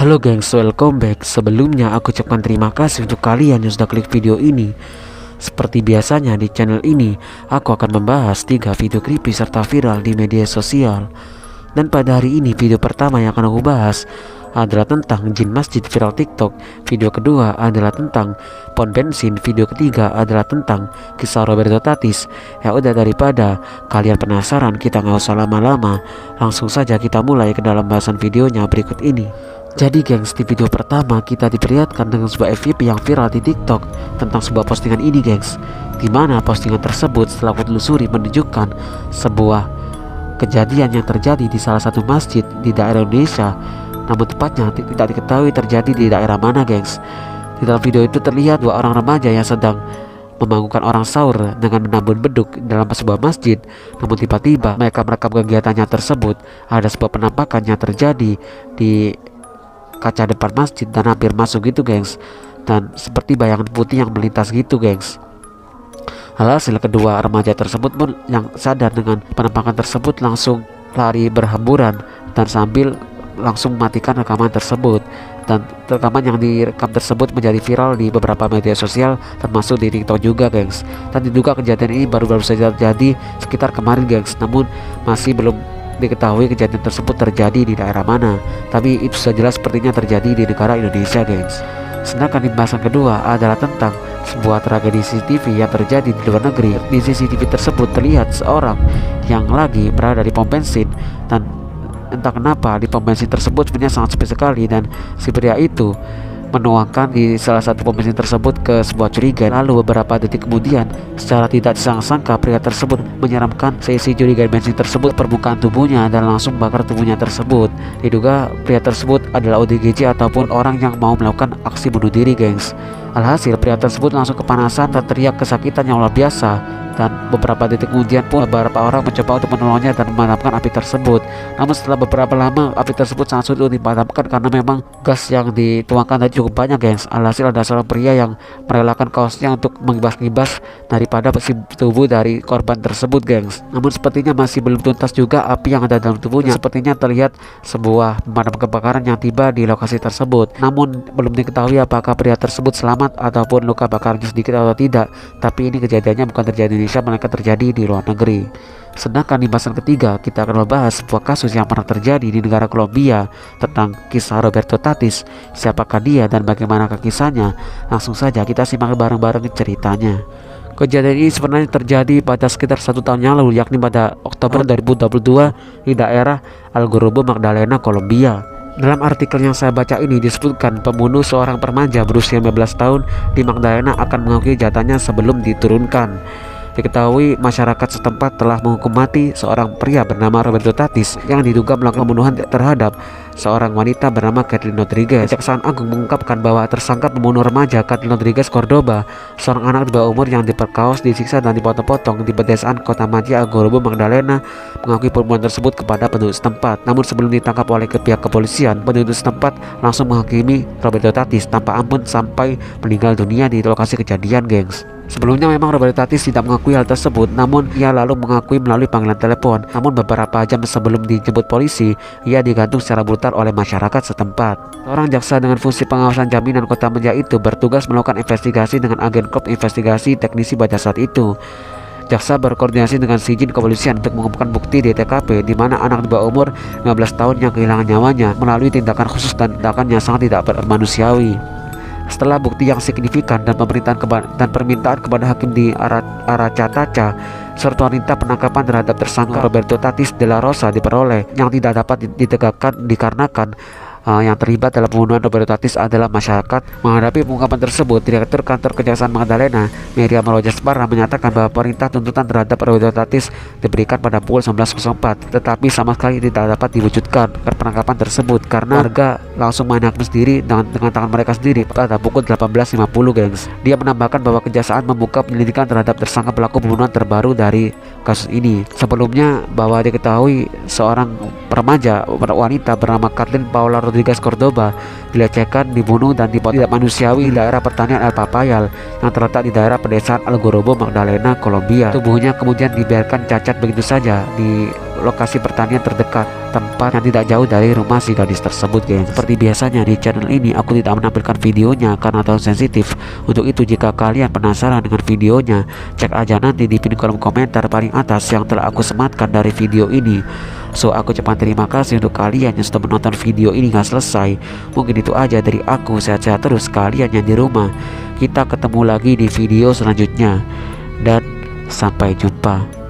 Halo gengs, welcome back. Sebelumnya aku ucapkan terima kasih untuk kalian yang sudah klik video ini. Seperti biasanya di channel ini, aku akan membahas 3 video creepy serta viral di media sosial. Dan pada hari ini video pertama yang akan aku bahas adalah tentang jin masjid viral TikTok. Video kedua adalah tentang pom bensin. Video ketiga adalah tentang kisah Roberto Tatis. Ya udah, daripada kalian penasaran, kita nggak usah lama-lama, langsung saja kita mulai ke dalam bahasan videonya berikut ini. Jadi gengs, di video pertama kita diperlihatkan dengan sebuah FYP yang viral di TikTok tentang sebuah postingan ini gengs, dimana postingan tersebut setelah aku telusuri menunjukkan sebuah kejadian yang terjadi di salah satu masjid di daerah Indonesia, namun tepatnya tidak diketahui terjadi di daerah mana gengs. Di dalam video itu terlihat 2 orang remaja yang sedang membangunkan orang sahur dengan menabur beduk dalam sebuah masjid. Namun tiba-tiba mereka merekam kegiatannya tersebut. Ada sebuah penampakan yang terjadi di kaca depan masjid dan hampir masuk gitu gengs, dan seperti bayangan putih yang melintas gitu gengs. Alhasil kedua remaja tersebut pun yang sadar dengan penampakan tersebut langsung lari berhamburan dan sambil langsung mematikan rekaman tersebut. Dan rekaman yang direkam tersebut menjadi viral di beberapa media sosial termasuk di TikTok juga gengs. Dan diduga kejadian ini baru-baru saja terjadi sekitar kemarin gengs, namun masih belum diketahui kejadian tersebut terjadi di daerah mana, tapi itu sudah jelas sepertinya terjadi di negara Indonesia gengs. Sedangkan pembahasan kedua adalah tentang sebuah tragedi CCTV yang terjadi di luar negeri. Di CCTV tersebut terlihat seorang yang lagi berada di pom bensin, dan entah kenapa di pom bensin tersebut sebenarnya sangat sepi sekali, dan si pria itu menuangkan di salah satu pom bensin tersebut ke sebuah curiga. Lalu beberapa detik kemudian, secara tidak disangka pria tersebut menyeramkan seisi curiga bensin tersebut permukaan tubuhnya dan langsung bakar tubuhnya tersebut. Diduga pria tersebut adalah ODGJ ataupun orang yang mau melakukan aksi bunuh diri gengs. Alhasil pria tersebut langsung kepanasan dan teriak kesakitan yang luar biasa, dan beberapa detik kemudian pun beberapa orang mencoba untuk menolongnya dan memadamkan api tersebut. Namun setelah beberapa lama, api tersebut sangat sulit dipadamkan karena memang gas yang dituangkan tadi cukup banyak gengs. Alhasil ada seorang pria yang merelakan kaosnya untuk mengibas-ngibas daripada besi tubuh dari korban tersebut gengs. Namun sepertinya masih belum tuntas juga api yang ada dalam tubuhnya. Sepertinya terlihat sebuah pemadam kebakaran yang tiba di lokasi tersebut, namun belum diketahui apakah pria tersebut selamat ataupun luka bakarnya sedikit atau tidak. Tapi ini kejadiannya bukan terjadi di Indonesia, melainkan terjadi di luar negeri. Sedangkan di bahasan ketiga kita akan membahas sebuah kasus yang pernah terjadi di negara Kolombia tentang kisah Roberto Tatis. Siapakah dia dan bagaimana kisahnya? Langsung saja kita simak bareng-bareng ceritanya. Kejadian ini sebenarnya terjadi pada sekitar 1 tahun yang lalu, yakni pada Oktober 2022 di daerah Algarrobo, Magdalena, Kolombia. Dalam artikel yang saya baca ini disebutkan pembunuh seorang remaja berusia 15 tahun di Magdalena akan mengakui jatahnya sebelum diturunkan. Diketahui masyarakat setempat telah menghukum mati seorang pria bernama Roberto Tatis yang diduga melakukan pembunuhan terhadap seorang wanita bernama Kathleen Rodriguez. Kejaksaan Agung mengungkapkan bahwa tersangka pembunuh remaja Kathleen Rodriguez Cordoba, seorang anak di bawah umur yang diperkaos, disiksa dan dipotong-potong di pedesaan Kota Madia, Algarrobo, Magdalena, mengakui pembunuhan tersebut kepada penduduk setempat. Namun sebelum ditangkap oleh pihak kepolisian, penduduk setempat langsung menghakimi Roberto Tatis tanpa ampun sampai meninggal dunia di lokasi kejadian gengs. Sebelumnya memang Roberto Tatis tidak mengakui hal tersebut, namun ia lalu mengakui melalui panggilan telepon. Namun beberapa jam sebelum dijemput polisi, ia digantung secara brutal oleh masyarakat setempat. Seorang jaksa dengan fungsi pengawasan jaminan Kota Madia itu bertugas melakukan investigasi dengan agen Korps Investigasi Teknisi pada saat itu. Jaksa berkoordinasi dengan Sijin kepolisian untuk mengumpulkan bukti di TKP, di mana anak di bawah umur 15 tahun yang kehilangan nyawanya melalui tindakan khusus dan tindakan yang sangat tidak manusiawi. Setelah bukti yang signifikan dan permintaan kepada hakim di Aracataca serta perintah penangkapan terhadap tersangka Roberto Tatis de la Rosa diperoleh, yang tidak dapat ditegakkan dikarenakan yang terlibat dalam pembunuhan Roberto Tatis adalah masyarakat. Menghadapi pengungkapan tersebut, Direktur Kantor Kejaksaan Magdalena, Miriam Rojas Parra, menyatakan bahwa perintah tuntutan terhadap Roberto Tatis diberikan pada pukul 19.04, tetapi sama sekali tidak dapat diwujudkan penangkapan tersebut karena warga langsung menangkap sendiri dengan tangan mereka sendiri pada pukul 18.50 gengs. Dia menambahkan bahwa kejaksaan membuka penyelidikan terhadap tersangka pelaku pembunuhan terbaru dari kasus ini. Sebelumnya bahwa diketahui seorang remaja wanita bernama Kathleen Paula Rodriguez Cordoba dilecehkan, dibunuh dan tidak manusiawi di daerah pertanian El Papayal yang terletak di daerah pedesaan Algarrobo, Magdalena, Kolombia. Tubuhnya kemudian dibiarkan cacat begitu saja di lokasi pertanian terdekat tempat tepatnya tidak jauh dari rumah si gadis tersebut, guys. Seperti biasanya di channel ini aku tidak menampilkan videonya karena terlalu sensitif. Untuk itu jika kalian penasaran dengan videonya, cek aja nanti di pin kolom komentar paling atas yang telah aku sematkan dari video ini. So aku ucapkan terima kasih untuk kalian yang sudah menonton video ini hingga selesai. Mungkin itu aja dari aku. Sehat-sehat terus kalian yang di rumah. Kita ketemu lagi di video selanjutnya dan sampai jumpa.